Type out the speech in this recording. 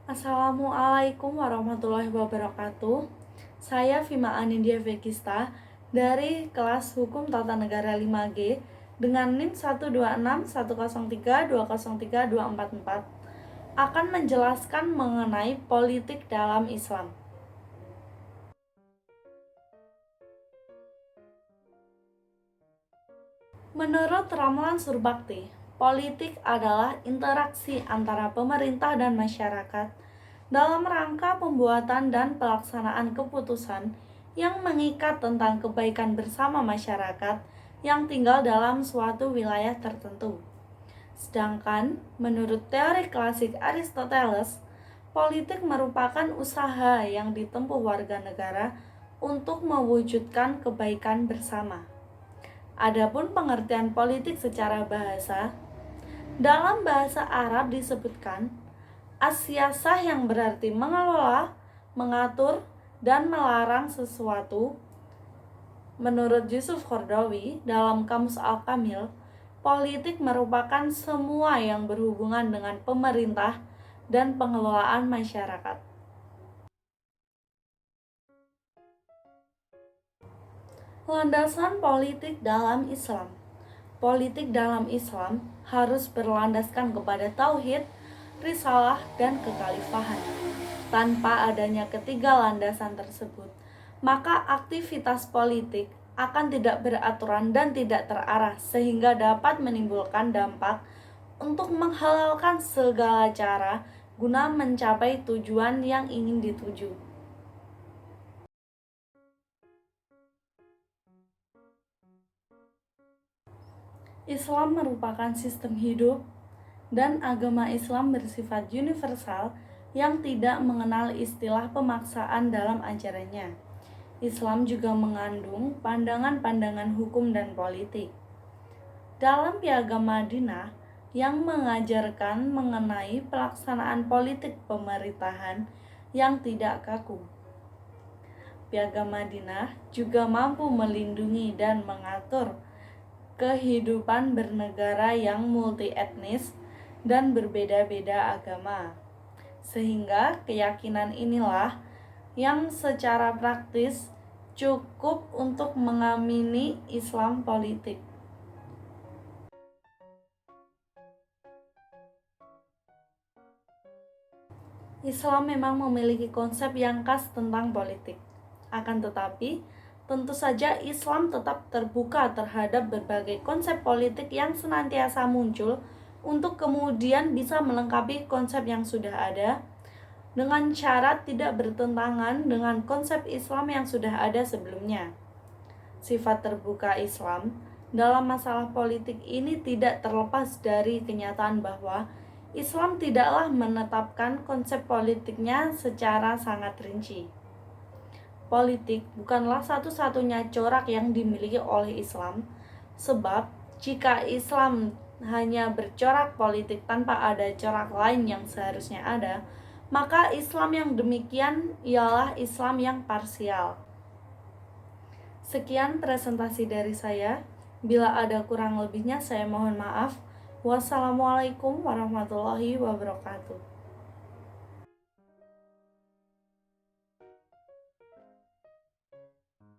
Assalamualaikum warahmatullahi wabarakatuh. Saya Vima Anindya Vekista dari kelas Hukum Tata Negara 5G dengan NIM 1261032032444 akan menjelaskan mengenai politik dalam Islam. Menurut Ramlan Surbakti, politik adalah interaksi antara pemerintah dan masyarakat dalam rangka pembuatan dan pelaksanaan keputusan yang mengikat tentang kebaikan bersama masyarakat yang tinggal dalam suatu wilayah tertentu. Sedangkan menurut teori klasik Aristoteles, politik merupakan usaha yang ditempuh warga negara untuk mewujudkan kebaikan bersama. Adapun pengertian politik secara bahasa, dalam bahasa Arab disebutkan as-siyasah yang berarti mengelola, mengatur, dan melarang sesuatu. Menurut Yusuf Qaradawi dalam Kamus Al-Kamil, politik merupakan semua yang berhubungan dengan pemerintah dan pengelolaan masyarakat. Landasan politik dalam Islam. Politik dalam Islam harus berlandaskan kepada tauhid, risalah, dan kekhalifahan. Tanpa adanya ketiga landasan tersebut, maka aktivitas politik akan tidak beraturan dan tidak terarah sehingga dapat menimbulkan dampak untuk menghalalkan segala cara guna mencapai tujuan yang ingin dituju. Islam merupakan sistem hidup dan agama Islam bersifat universal yang tidak mengenal istilah pemaksaan dalam ajarannya. Islam juga mengandung pandangan-pandangan hukum dan politik. Dalam Piagam Madinah yang mengajarkan mengenai pelaksanaan politik pemerintahan yang tidak kaku. Piagam Madinah juga mampu melindungi dan mengatur kehidupan bernegara yang multi etnis dan berbeda-beda agama. Sehingga keyakinan inilah yang secara praktis cukup untuk mengamini Islam politik. Islam memang memiliki konsep yang khas tentang politik. Akan tetapi, tentu saja Islam tetap terbuka terhadap berbagai konsep politik yang senantiasa muncul untuk kemudian bisa melengkapi konsep yang sudah ada dengan syarat tidak bertentangan dengan konsep Islam yang sudah ada sebelumnya. Sifat terbuka Islam dalam masalah politik ini tidak terlepas dari kenyataan bahwa Islam tidaklah menetapkan konsep politiknya secara sangat rinci. Politik bukanlah satu-satunya corak yang dimiliki oleh Islam, sebab jika Islam hanya bercorak politik tanpa ada corak lain yang seharusnya ada, maka Islam yang demikian ialah Islam yang parsial. Sekian presentasi dari saya. Bila ada kurang lebihnya saya mohon maaf. Wassalamualaikum warahmatullahi wabarakatuh.